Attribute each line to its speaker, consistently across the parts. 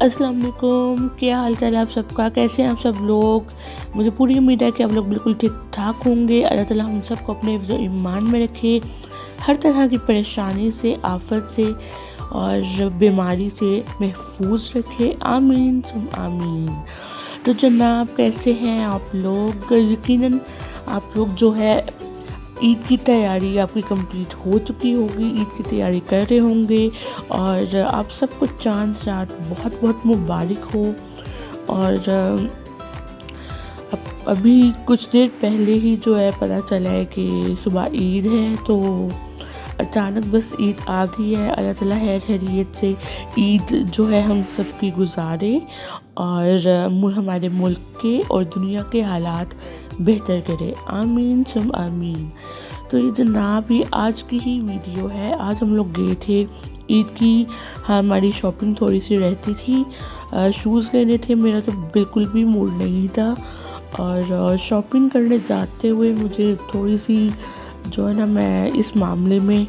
Speaker 1: अस्सलाम वालेकुम, क्या हाल चाल है आप सबका? कैसे हैं आप सब लोग? मुझे पूरी उम्मीद है कि आप लोग बिल्कुल ठीक-ठाक होंगे। अल्लाह ताला हम सबको अपने हिफ्ज़ ईमान में रखे, हर तरह की परेशानी से, आफ़त से और बीमारी से महफूज़ रखे। आमीन सुम आमीन। तो जनाब कैसे हैं आप लोग? यकीनन आप लोग जो है ईद की तैयारी आपकी कंप्लीट हो चुकी होगी, ईद की तैयारी कर रहे होंगे और आप सबको चांद रात बहुत बहुत मुबारक हो। और अभी कुछ देर पहले ही जो है पता चला है कि सुबह ईद है, तो अचानक बस ईद आ गई है। अल्लाह ताला खैर खैरियत से ईद जो है हम सब की गुजारे और हमारे मुल्क के और दुनिया के हालात बेहतर करे। आमीन सुम आमीन। तो ये जनाब ये आज की ही वीडियो है। आज हम लोग गए थे ईद की, हमारी शॉपिंग थोड़ी सी रहती थी, शूज़ लेने थे। मेरा तो बिल्कुल भी मूड नहीं था और शॉपिंग करने जाते हुए मुझे थोड़ी सी जो है ना, मैं इस मामले में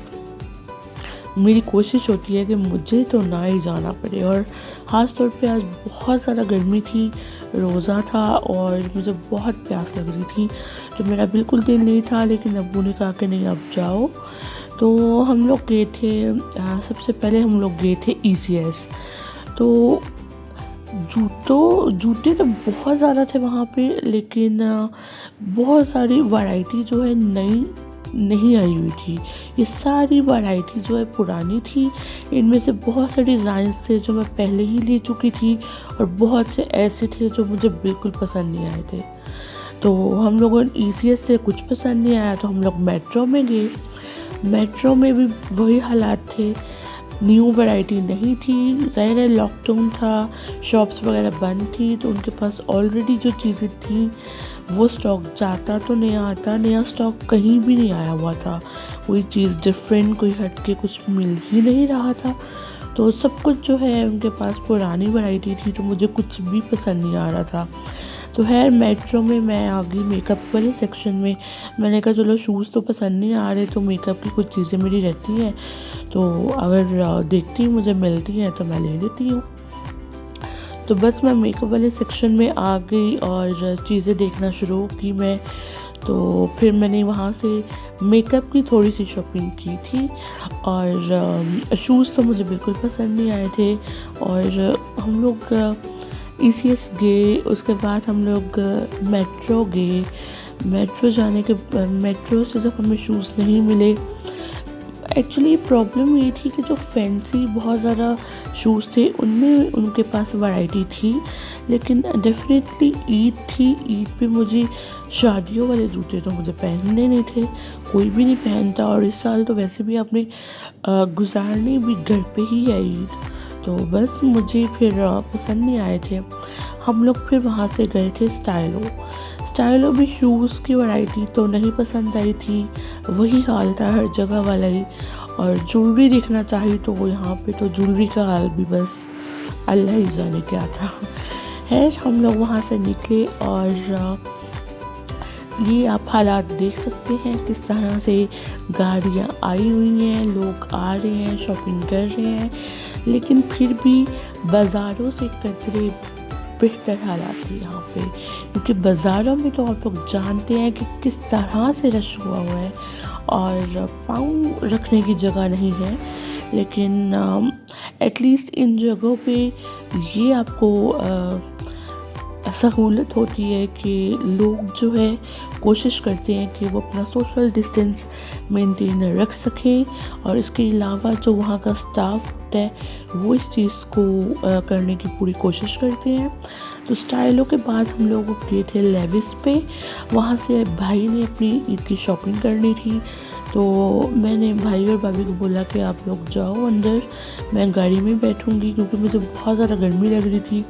Speaker 1: मेरी कोशिश होती है कि मुझे तो ना ही जाना पड़े। और ख़ास तौर पे आज बहुत ज़्यादा गर्मी थी, रोज़ा था और मुझे बहुत प्यास लग रही थी, तो मेरा बिल्कुल दिल नहीं था, लेकिन अब्बू ने कहा कि नहीं अब जाओ। तो हम लोग गए थे, सबसे पहले हम लोग गए थे ECS। तो जूते तो बहुत ज़्यादा थे वहाँ पे, लेकिन बहुत सारी वैरायटी जो है नई नहीं आई हुई थी। ये सारी वैरायटी जो है पुरानी थी। इनमें से बहुत से डिज़ाइंस थे जो मैं पहले ही ले चुकी थी और बहुत से ऐसे थे जो मुझे बिल्कुल पसंद नहीं आए थे। तो हम लोगों ने ECS से कुछ पसंद नहीं आया तो हम लोग मेट्रो में गए। मेट्रो में भी वही हालात थे, न्यू वैरायटी नहीं थी। ज़ाहिर है लॉकडाउन था, शॉप्स वगैरह बंद थी, तो उनके पास ऑलरेडी जो चीज़ें थी वो स्टॉक जाता तो नहीं आता, नया स्टॉक कहीं भी नहीं आया हुआ था। कोई चीज़ डिफरेंट, कोई हटके कुछ मिल ही नहीं रहा था। तो सब कुछ जो है उनके पास पुरानी वैरायटी थी, तो मुझे कुछ भी पसंद नहीं आ रहा था। तो खैर मेट्रो में मैं आ गई मेकअप वाले सेक्शन में। मैंने कहा चलो शूज़ तो पसंद नहीं आ रहे, तो मेकअप की कुछ चीज़ें मेरी रहती हैं, तो अगर देखती मुझे मिलती हैं तो मैं ले लेती हूँ। तो बस मैं मेकअप वाले सेक्शन में आ गई और चीज़ें देखना शुरू की मैं। तो फिर मैंने वहाँ से मेकअप की थोड़ी सी शॉपिंग की थी और शूज़ तो मुझे बिल्कुल पसंद नहीं आए थे। और हम लोग ECS गए, उसके बाद हम लोग मेट्रो गए। मेट्रो जाने के मेट्रो से जब हमें शूज़ नहीं मिले, एक्चुअली प्रॉब्लम ये थी कि जो फैंसी बहुत ज़्यादा शूज़ थे उनमें उनके पास वैरायटी थी, लेकिन डेफिनेटली ईद थी। ईद पे मुझे शादियों वाले जूते तो मुझे पहनने नहीं थे, कोई भी नहीं पहनता। और इस साल तो वैसे भी आपने गुजारनी भी घर पे ही है ईद, तो बस मुझे फिर पसंद नहीं आए थे। हम लोग फिर वहाँ से गए थे स्टाइलो भी शूज़ की वैरायटी तो नहीं पसंद आई थी, वही हाल था हर जगह वाला ही। और ज्वेलरी देखना चाहिए तो वो यहाँ पे तो ज्वेलरी का हाल भी बस अल्लाह ही जाने क्या था। है हम लोग वहाँ से निकले और ये आप हालात देख सकते हैं किस तरह से गाड़ियाँ आई हुई हैं, लोग आ रहे हैं, शॉपिंग कर रहे हैं, लेकिन फिर भी बाज़ारों से कतरे बेहतर हालात थे यहाँ पे। क्योंकि बाज़ारों में तो आप लोग जानते हैं कि किस तरह से रश हुआ है और पाँव रखने की जगह नहीं है। लेकिन एटलीस्ट इन जगहों पे ये आपको सहूलत होती है कि लोग जो है कोशिश करते हैं कि वो अपना सोशल डिस्टेंस मेंटेन रख सकें। और इसके अलावा जो वहाँ का स्टाफ होता है वो इस चीज़ को करने की पूरी कोशिश करते हैं। तो स्टाइलों के बाद हम लोग गए थे लेविस पे। वहाँ से भाई ने अपनी ईद की शॉपिंग करनी थी, तो मैंने भाई और भाभी को बोला कि आप लोग जाओ अंदर, मैं गाड़ी में बैठूँगी, क्योंकि मुझे बहुत ज़्यादा गर्मी लग रही थी।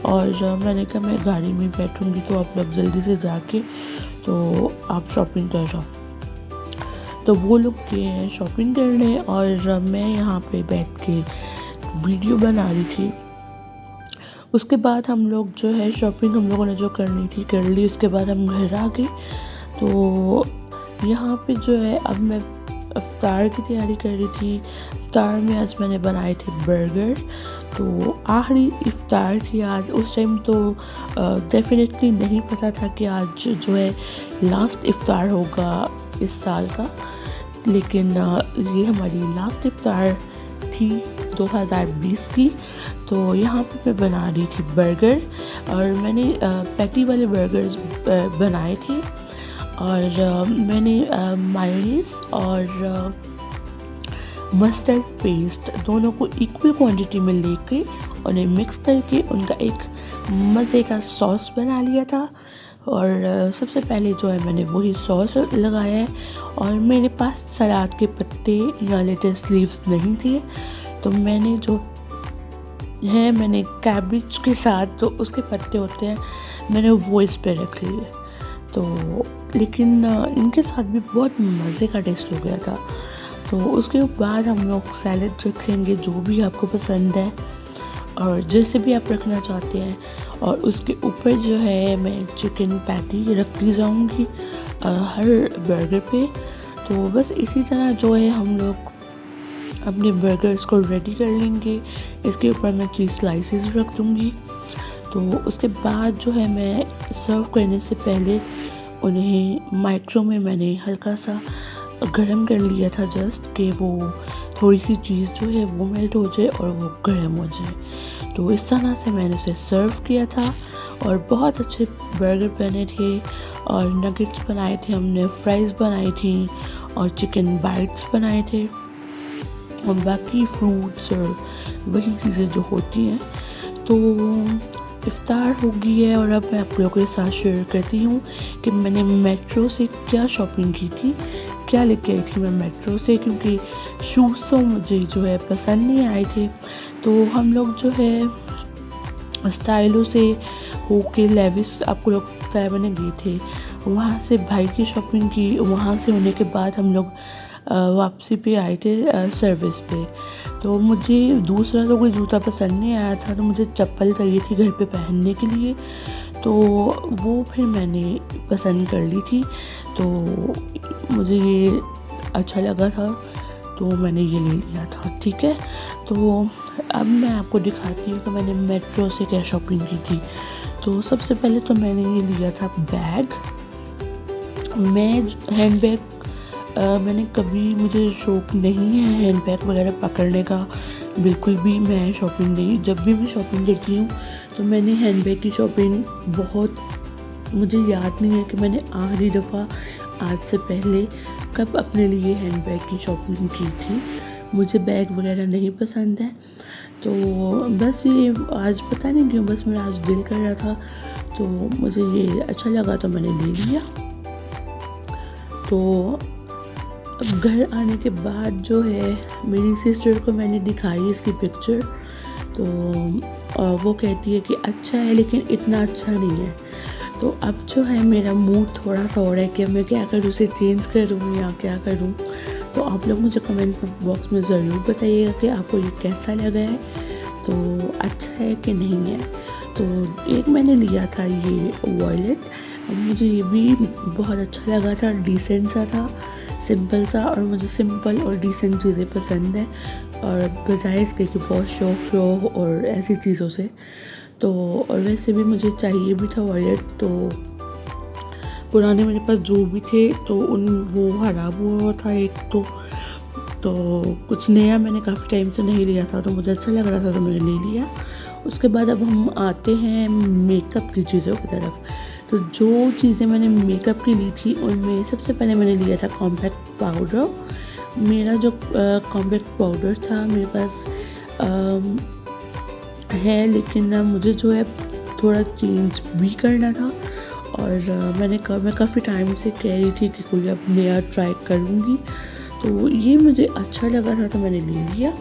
Speaker 1: और मैंने कहा मैं गाड़ी में बैठूँगी, तो आप लोग जल्दी से जाके तो आप शॉपिंग कर रहा। तो वो लोग गए हैं शॉपिंग करने और मैं यहाँ पे बैठ के वीडियो बना रही थी। उसके बाद हम लोग जो है शॉपिंग हम लोगों ने जो करनी थी कर ली। उसके बाद हम घर आ गए। तो यहाँ पे जो है अब मैं इफ्तार की तैयारी कर रही थी। इफ्तार में आज मैंने बनाए थे बर्गर। तो आखिरी इफ्तार थी आज। उस टाइम तो डेफिनेटली नहीं पता था कि आज जो है लास्ट इफ्तार होगा इस साल का, लेकिन ये हमारी लास्ट इफ्तार थी 2020 की। तो यहाँ पे मैं बना रही थी बर्गर, और मैंने पैटी वाले बर्गर्स बनाए थे, और मैंने मायोनीज और मस्टर्ड पेस्ट दोनों को इक्वल क्वांटिटी में लेके उन्हें मिक्स करके उनका एक मज़े का सॉस बना लिया था। और सबसे पहले जो है मैंने वही सॉस लगाया है, और मेरे पास सलाद के पत्ते या लेट्स लीव्स नहीं थे, तो मैंने जो है मैंने कैबेज के साथ जो उसके पत्ते होते हैं मैंने वो इस पे रख लिए। तो लेकिन इनके साथ भी बहुत मज़े का टेस्ट हो गया था। तो उसके बाद हम लोग सैलड रख लेंगे, जो भी आपको पसंद है और जैसे भी आप रखना चाहते हैं। और उसके ऊपर जो है मैं चिकन पैटी रखती जाऊंगी हर बर्गर पे। तो बस इसी तरह जो है हम लोग अपने बर्गर्स को रेडी कर लेंगे। इसके ऊपर मैं चीज़ स्लाइसेस रख दूँगी। तो उसके बाद जो है मैं सर्व करने से पहले उन्हें माइक्रो में मैंने हल्का सा गरम कर लिया था, जस्ट कि वो थोड़ी सी चीज़ जो है वो मेल्ट हो जाए और वो गरम हो जाए। तो इस तरह से मैंने उसे सर्व किया था, और बहुत अच्छे बर्गर बने थे, और नगेट्स बनाए थे हमने, फ्राइज़ बनाई थी, और चिकन बाइट्स बनाए थे, और बाकी फ्रूट्स और वही चीज़ें जो होती हैं। तो इफ्तार हो गई है, और अब मैं आप लोगों के साथ शेयर करती हूँ कि मैंने मेट्रो से क्या शॉपिंग की थी, क्या लेके आई थी मैं मेट्रो से, क्योंकि शूज़ तो मुझे जो है पसंद नहीं आए थे। तो हम लोग जो है स्टाइलो से होके लेविस, आपको लोग पता है मैंने गए थे, वहाँ से भाई की शॉपिंग की। वहाँ से होने के बाद हम लोग वापसी पे आए थे सर्विस पे। तो मुझे दूसरा तो कोई जूता पसंद नहीं आया था, तो मुझे चप्पल चाहिए थी घर पे पहनने के लिए। तो वो फिर मैंने पसंद कर ली थी, तो मुझे ये अच्छा लगा था, तो मैंने ये ले लिया था। ठीक है, तो अब मैं आपको दिखाती हूँ कि मैंने मेट्रो से क्या शॉपिंग की थी। तो सबसे पहले तो मैंने ये लिया था बैग। मैं हैंड बैग मैंने कभी, मुझे शौक नहीं है हैंड बैग वगैरह पकड़ने का, बिल्कुल भी। मैं शॉपिंग नहीं, जब भी मैं शॉपिंग करती हूँ तो मैंने हैंड बैग की शॉपिंग बहुत, मुझे याद नहीं है कि मैंने आखिरी दफ़ा आज से पहले कब अपने लिए हैंड बैग की शॉपिंग की थी। मुझे बैग वगैरह नहीं पसंद है। तो बस ये आज पता नहीं क्यों, बस मेरा आज दिल कर रहा था, तो मुझे ये अच्छा लगा तो मैंने ले लिया। तो अब घर आने के बाद जो है मेरी सिस्टर को मैंने दिखाई इसकी पिक्चर, तो वो कहती है कि अच्छा है लेकिन इतना अच्छा नहीं है। तो अब जो है मेरा मूड थोड़ा सा हो रहा है कि मैं क्या करूँ, उसे चेंज करूँ या क्या करूँ। तो आप लोग मुझे कमेंट बॉक्स में ज़रूर बताइएगा कि आपको ये कैसा लगा है, तो अच्छा है कि नहीं है। तो एक मैंने लिया था ये वॉलेट, मुझे ये भी बहुत अच्छा लगा था, डिसेंट सा था, सिंपल सा, और मुझे सिंपल और डिसेंट चीज़ें पसंद है, और बजाय इसके कि बहुत शौक हो और ऐसी चीज़ों से। तो और वैसे भी मुझे चाहिए भी था वॉलेट, तो पुराने मेरे पास जो भी थे तो वो ख़राब हुआ था एक तो कुछ नया मैंने काफ़ी टाइम से नहीं लिया था, तो मुझे अच्छा लग रहा था तो मैंने ले लिया। उसके बाद अब हम आते हैं मेकअप की चीज़ों की तरफ। तो जो चीज़ें मैंने मेकअप की ली थी उनमें सबसे पहले मैंने लिया था कॉम्पैक्ट पाउडर। मेरा जो कॉम्पैक्ट पाउडर था मेरे पास है, लेकिन मुझे जो है थोड़ा चेंज भी करना था, और मैं काफ़ी टाइम से कह रही थी कि कोई अब नया ट्राई करूँगी, तो ये मुझे अच्छा लगा था तो मैंने ले लिया।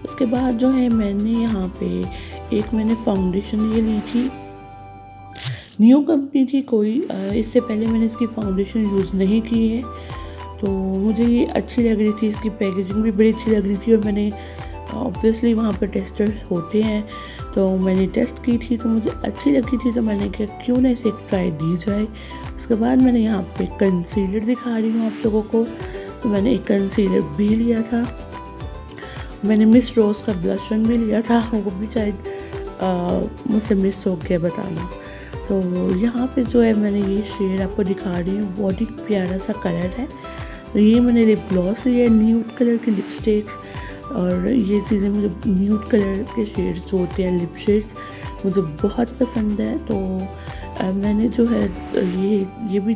Speaker 1: उसके बाद जो है मैंने यहाँ पे एक मैंने फाउंडेशन ये ली थी, न्यू कंपनी थी कोई, इससे पहले मैंने इसकी फाउंडेशन यूज़ नहीं की है, तो मुझे ये अच्छी लग रही थी, इसकी पैकेजिंग भी बड़ी अच्छी लग रही थी, और मैंने ऑब्वियसली वहाँ पर टेस्टर्स होते हैं तो मैंने टेस्ट की थी तो मुझे अच्छी लगी थी, तो मैंने कहा क्यों ना इसे एक ट्राई दी जाए। उसके बाद मैंने यहाँ पे कंसीलर दिखा रही हूँ आप लोगों को, तो मैंने एक कंसीलर भी लिया था, मैंने मिस रोज़ का ब्लशन भी लिया था, वो भी शायद मुझसे मिस हो गया बताना। तो यहाँ पे जो है मैंने ये शेड आपको दिखा रही हूँ, बहुत ही प्यारा सा कलर है। तो ये मैंने लिप ग्लॉस लिया है, न्यूड कलर की लिपस्टिक्स, और ये चीज़ें मुझे न्यूड कलर के शेड्स जो होते हैं लिप शेड्स मुझे बहुत पसंद है। तो मैंने जो है ये भी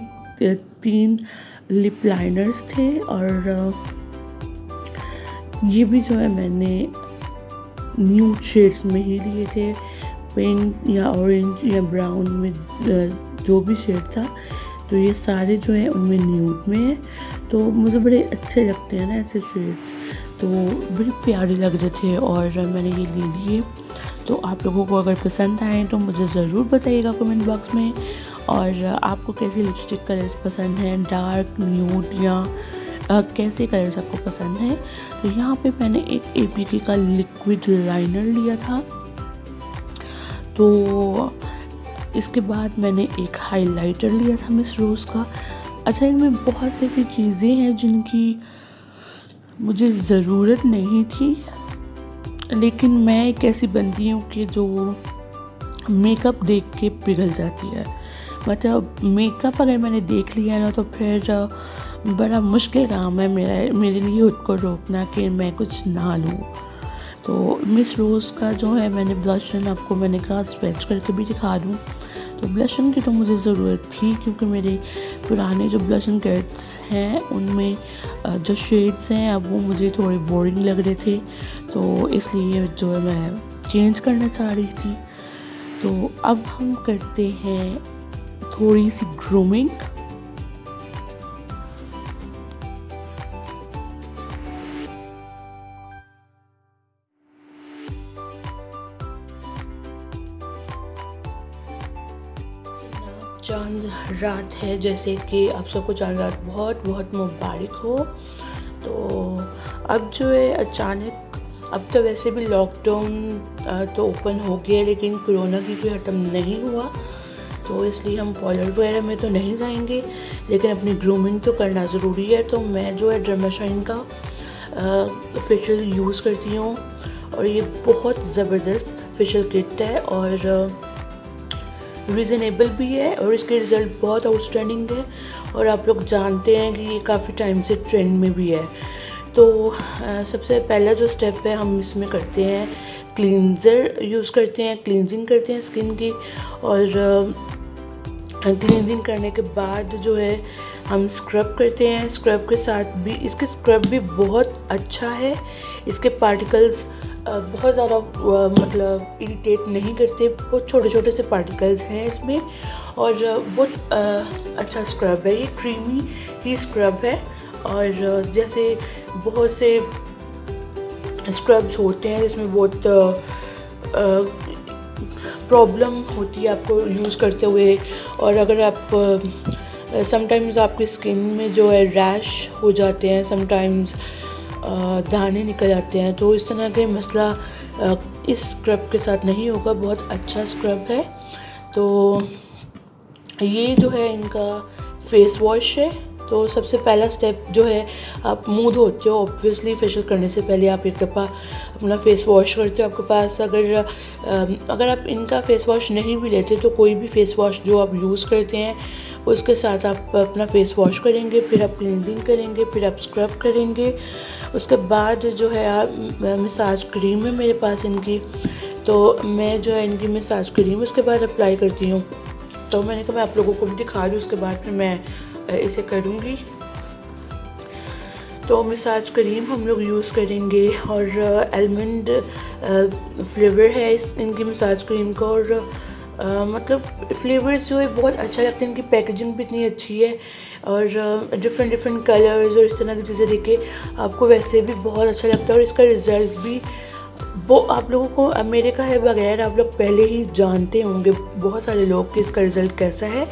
Speaker 1: 3 लिप लाइनर्स थे, और ये भी जो है मैंने न्यूड शेड्स में ही लिए थे, पिंक या ऑरेंज या ब्राउन में जो भी शेड था। तो ये सारे जो है उनमें न्यूड में है, तो मुझे बड़े अच्छे लगते हैं ना ऐसे शेड्स, तो बड़े प्यारे लग रहे थे और मैंने ये ले लिए। तो आप लोगों को अगर पसंद आए तो मुझे ज़रूर बताइएगा कमेंट बॉक्स में, और आपको कैसी लिपस्टिक कलर्स पसंद हैं, डार्क, न्यूड या कैसे कलर्स आपको पसंद हैं। तो यहाँ पे मैंने एक APK का लिक्विड लाइनर लिया था। तो इसके बाद मैंने एक हाइलाइटर लिया था मिस रोज़ का। अच्छा, इनमें बहुत सी ऐसी चीज़ें हैं जिनकी मुझे ज़रूरत नहीं थी, लेकिन मैं एक ऐसी बंदी हूँ कि जो मेकअप देख के पिघल जाती है। मतलब मेकअप अगर मैंने देख लिया ना तो फिर बड़ा मुश्किल काम है मेरे लिए खुद को रोकना कि मैं कुछ ना लूँ। तो मिस रोज़ का जो है मैंने ब्लशन आपको मैंने कहा स्वेच करके भी दिखा दूँ। तो ब्लशन की तो मुझे ज़रूरत थी, क्योंकि मेरे पुराने जो ब्लशन किट्स हैं उनमें जो शेड्स हैं अब वो मुझे थोड़े बोरिंग लग रहे थे, तो इसलिए जो है मैं चेंज करना चाह रही थी। तो अब हम करते हैं थोड़ी सी ग्रूमिंग। चांद रात है, जैसे कि आप सबको चांद रात बहुत बहुत मुबारक हो। तो अब जो है अचानक, अब तो वैसे भी लॉकडाउन तो ओपन हो गया है, लेकिन कोरोना की कोई खत्म नहीं हुआ, तो इसलिए हम पार्लर वगैरह में तो नहीं जाएंगे, लेकिन अपनी ग्रूमिंग तो करना ज़रूरी है। तो मैं जो है डर्माशाइन का फेशियल यूज़ करती हूँ, और ये बहुत ज़बरदस्त फेशियल किट है और रीज़नेबल भी है, और इसके रिज़ल्ट बहुत आउटस्टैंडिंग है, और आप लोग जानते हैं कि ये काफ़ी टाइम से ट्रेंड में भी है। तो सबसे पहला जो स्टेप है हम इसमें करते हैं क्लींजर यूज़ करते हैं, क्लींजिंग करते हैं स्किन की, और क्लींजिंग करने के बाद जो है हम स्क्रब करते हैं। स्क्रब के साथ भी इसके स्क्रब भी बहुत अच्छा है, इसके पार्टिकल्स बहुत ज़्यादा मतलब इरिटेट नहीं करते, बहुत छोटे छोटे से पार्टिकल्स हैं इसमें, और बहुत अच्छा स्क्रब है। ये क्रीमी ही स्क्रब है, और जैसे बहुत से स्क्रब्स होते हैं जिसमें बहुत प्रॉब्लम होती है आपको यूज़ करते हुए, और अगर आप समटाइम्स आपकी स्किन में जो है रैश हो जाते हैं, समटाइम्स दाने निकल आते हैं, तो इस तरह के मसला इस स्क्रब के साथ नहीं होगा। बहुत अच्छा स्क्रब है। तो ये जो है इनका फेस वॉश है। तो सबसे पहला स्टेप जो है, आप मुंह धोते हो ऑब्वियसली, फेशियल करने से पहले आप एक दफ़ा अपना फेस वॉश करते हो। आपके पास अगर आप इनका फेस वॉश नहीं भी लेते तो कोई भी फेस वॉश जो आप यूज़ करते हैं उसके साथ आप अपना फेस वॉश करेंगे, फिर आप क्लींजिंग करेंगे, फिर आप स्क्रब करेंगे। उसके बाद जो है आप मसाज क्रीम है मेरे पास इनकी, तो मैं जो है इनकी मसाज क्रीम उसके बाद अप्लाई करती हूँ। तो मैंने कहा मैं आप लोगों को भी दिखा दूँ, उसके बाद फिर मैं इसे करूँगी। तो मसाज क्रीम हम लोग यूज़ करेंगे, और आलमंड फ्लेवर है इनकी मसाज क्रीम का, और मतलब फ्लेवर्स जो है बहुत अच्छा लगता है। इनकी पैकेजिंग भी इतनी अच्छी है, और डिफरेंट कलर्स और इस तरह की चीज़ें देख के आपको वैसे भी बहुत अच्छा लगता है, और इसका रिज़ल्ट भी वो आप लोगों को मेरे का है बगैर आप लोग पहले ही जानते होंगे बहुत सारे लोग कि इसका रिज़ल्ट कैसा है।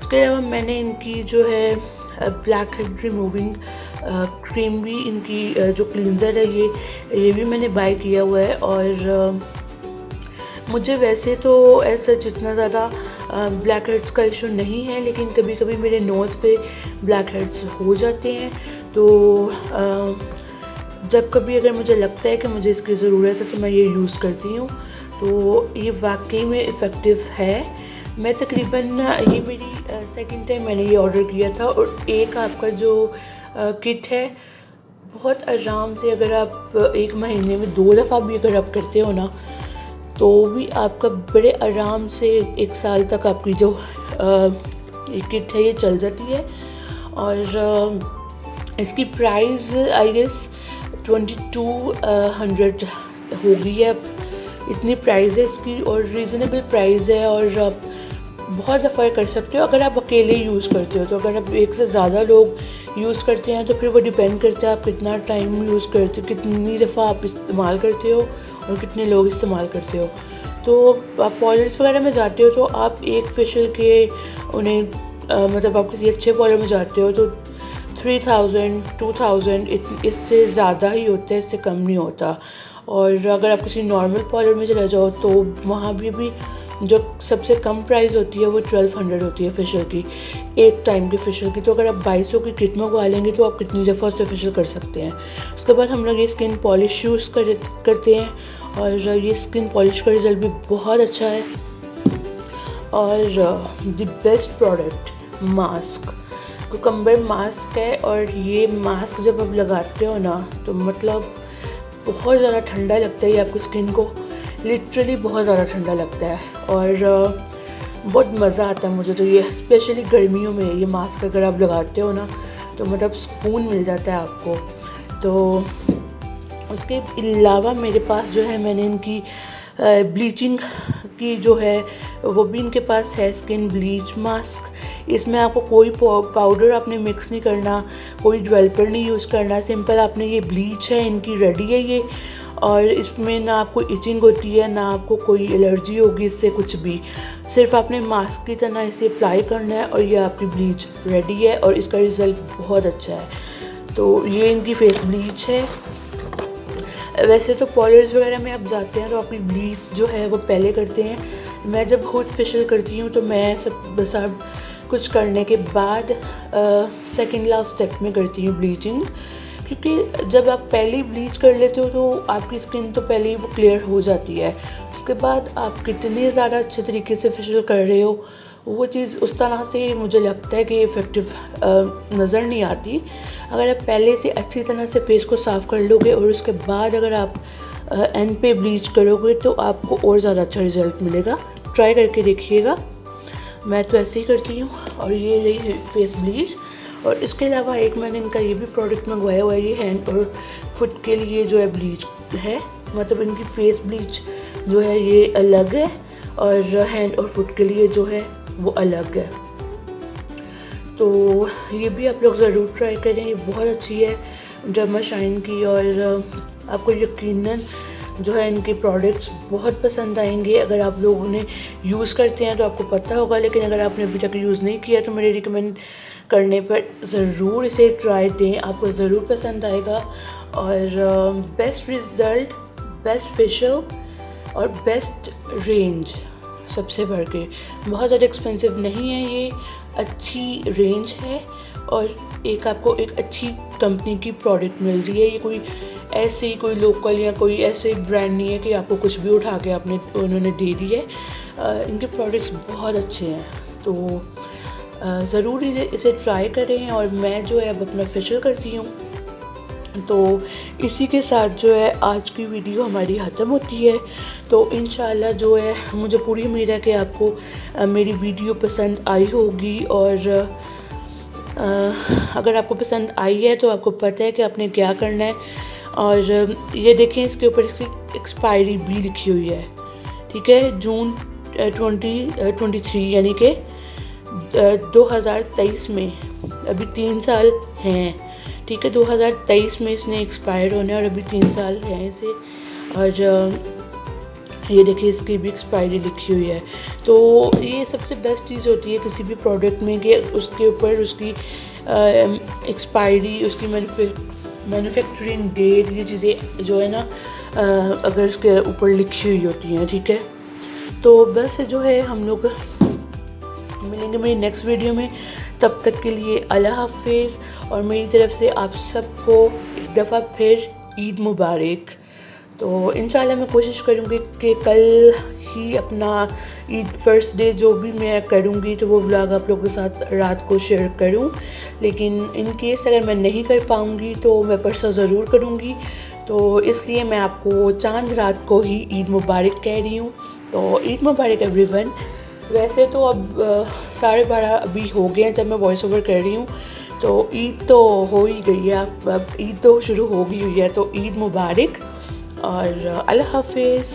Speaker 1: उसके अलावा मैंने इनकी जो है ब्लैक हेड रिमूविंग क्रीम भी, इनकी जो क्लींजर है ये भी मैंने बाय किया हुआ है। और मुझे वैसे तो ऐसा जितना ज़्यादा ब्लैक हेड्स का इशू नहीं है, लेकिन कभी कभी मेरे नोज़ पे ब्लैक हेड्स हो जाते हैं। तो जब कभी अगर मुझे लगता है कि मुझे इसकी ज़रूरत है तो मैं ये यूज़ करती हूँ। तो ये वाकई में इफ़ेक्टिव है। मैं तकरीबन ये मेरी सेकंड टाइम मैंने ये ऑर्डर किया था। और एक आपका जो किट है, बहुत आराम से अगर आप एक महीने में 2 दफ़ा भी अगर आप करते हो ना, तो भी आपका बड़े आराम से 1 साल तक आपकी जो ये किट है ये चल जाती है। और इसकी प्राइस आई गेस 2200 हो गई है अब, इतनी प्राइस है इसकी, और रीज़नेबल प्राइस है। और आप बहुत दफ़ा कर सकते हो अगर आप अकेले यूज़ करते हो। तो अगर आप एक से ज़्यादा लोग यूज़ करते हैं तो फिर वो डिपेंड करता है आप कितना टाइम यूज़ करते हो, कितनी दफ़ा आप इस्तेमाल करते हो और कितने लोग इस्तेमाल करते हो। तो आप पार्लर्स वगैरह में जाते हो तो आप एक फेशियल के उन्हें मतलब आप किसी अच्छे पार्लर में जाते हो तो 3000 2000 इससे ज़्यादा ही होता है, इससे कम नहीं होता। और अगर आप किसी नॉर्मल पार्लर में चले जाओ तो वहाँ भी जो सबसे कम प्राइस होती है वो 1200 होती है फेशियल की, एक टाइम की फेशियल की। तो अगर आप 2200 की किट मंगवा लेंगे तो आप कितनी दफ़ा उससे फेशियल कर सकते हैं। उसके बाद हम लोग ये स्किन पॉलिश यूज़ करते हैं, और ये स्किन पॉलिश का रिज़ल्ट भी बहुत अच्छा है। और the best product mask, cucumber mask है। और ये मास्क जब आप लगाते हो ना तो मतलब बहुत ज़्यादा ठंडा लगता है ये आपकी स्किन को, लिटरली बहुत ज़्यादा ठंडा लगता है। और बहुत मज़ा आता है मुझे तो ये, स्पेशली गर्मियों में ये मास्क अगर आप लगाते हो ना तो मतलब सुकून मिल जाता है आपको। तो उसके अलावा मेरे पास जो है, मैंने इनकी ब्लीचिंग की जो है वो भी इनके पास है, स्किन ब्लीच मास्क। इसमें आपको कोई पाउडर आपने मिक्स नहीं करना, कोई डेवलपर नहीं यूज़ करना, सिंपल आपने ये ब्लीच है इनकी रेडी है ये। और इसमें ना आपको इचिंग होती है, ना आपको कोई एलर्जी होगी इससे कुछ भी, सिर्फ आपने मास्क की तरह इसे अप्लाई करना है और ये आपकी ब्लीच रेडी है। और इसका रिज़ल्ट बहुत अच्छा है। तो ये इनकी फेस ब्लीच है। वैसे तो पार्लर्स वगैरह में आप जाते हैं तो आपकी ब्लीच जो है वो पहले करते हैं। मैं जब खुद फेशियल करती हूँ तो मैं सब कुछ करने के बाद सेकंड लास्ट स्टेप में करती हूँ ब्लीचिंग, क्योंकि जब आप पहले ही ब्लीच कर लेते हो तो आपकी स्किन तो पहले ही वो क्लियर हो जाती है। उसके बाद आप कितने ज़्यादा अच्छे तरीके से फेशियल कर रहे हो वो चीज़ उस तरह से मुझे लगता है कि इफ़ेक्टिव नज़र नहीं आती। अगर आप पहले से अच्छी तरह से फेस को साफ़ कर लोगे और उसके बाद अगर आप एंड पे ब्लीच करोगे तो आपको और ज़्यादा अच्छा रिज़ल्ट मिलेगा। ट्राई करके देखिएगा, मैं तो ऐसे ही करती हूँ। और ये रही फेस ब्लीच। और इसके अलावा एक मैंने इनका ये भी प्रोडक्ट मंगवाया हुआ है, ये हैंड और फुट के लिए जो है ब्लीच है, मतलब इनकी फेस ब्लीच जो है ये अलग है और हैंड और फुट के लिए जो है वो अलग है। तो ये भी आप लोग ज़रूर ट्राई करें, ये बहुत अच्छी है डर्मा शाइन की। और आपको यकीनन जो है इनके प्रोडक्ट्स बहुत पसंद आएंगे। अगर आप लोग उन्हें यूज़ करते हैं तो आपको पता होगा, लेकिन अगर आपने अभी तक यूज़ नहीं किया तो मेरे रिकमेंड करने पर ज़रूर इसे ट्राई दें, आपको ज़रूर पसंद आएगा। और बेस्ट रिज़ल्ट, बेस्ट फेशियल और बेस्ट रेंज सबसे बढ़ के, बहुत ज़्यादा एक्सपेंसिव नहीं है ये, अच्छी रेंज है और एक आपको एक अच्छी कंपनी की प्रोडक्ट मिल रही है। ये कोई ऐसे ही कोई लोकल या कोई ऐसे ब्रांड नहीं है कि आपको कुछ भी उठा के उन्होंने दे दी है। इनके प्रोडक्ट्स बहुत अच्छे हैं, तो ज़रूर इसे ट्राई करें। और मैं जो है अब अपना फेशियल करती हूँ। तो इसी के साथ जो है आज की वीडियो हमारी ख़त्म होती है। तो इंशाल्लाह जो है मुझे पूरी उम्मीद है कि आपको मेरी वीडियो पसंद आई होगी। और अगर आपको पसंद आई है तो आपको पता है कि आपने क्या करना है। और ये देखें, इसके ऊपर इसकी एक्सपायरी भी लिखी हुई है, ठीक है, जून 2023 यानी कि 2023 में, अभी 3 साल हैं, ठीक है, 2023 में इसने एक्सपायर होने और अभी 3 साल हैं इसे। और ये देखिए इसकी भी एक्सपायरी लिखी हुई है। तो ये सबसे बेस्ट चीज़ होती है किसी भी प्रोडक्ट में कि उसके ऊपर उसकी एक्सपायरी, उसकी मैन्युफैक्चरिंग डेट, ये चीज़ें जो है ना अगर इसके ऊपर लिखी हुई होती हैं, ठीक है। तो बस जो है हम लोग मिलेंगे मेरी नेक्स्ट वीडियो में, तब तक के लिए अल्लाह हाफिज़। और मेरी तरफ से आप सबको एक दफ़ा फिर ईद मुबारक। तो इंशाल्लाह मैं कोशिश करूँगी कि कल ही अपना ईद फर्स्ट डे जो भी मैं करूँगी तो वो व्लॉग आप लोगों के साथ रात को शेयर करूँ, लेकिन इन केस अगर मैं नहीं कर पाऊँगी तो मैं परसों ज़रूर करूँगी। तो इसलिए मैं आपको चांद रात को ही ईद मुबारक कह रही हूँ। तो ईद मुबारक एवरीवन। वैसे तो अब 12:30 अभी हो गए हैं जब मैं वॉइस ओवर कर रही हूँ, तो ईद तो हो ही गई है, अब ईद तो शुरू हो गई हुई है। तो ईद मुबारक और अल्लाह हाफिज़।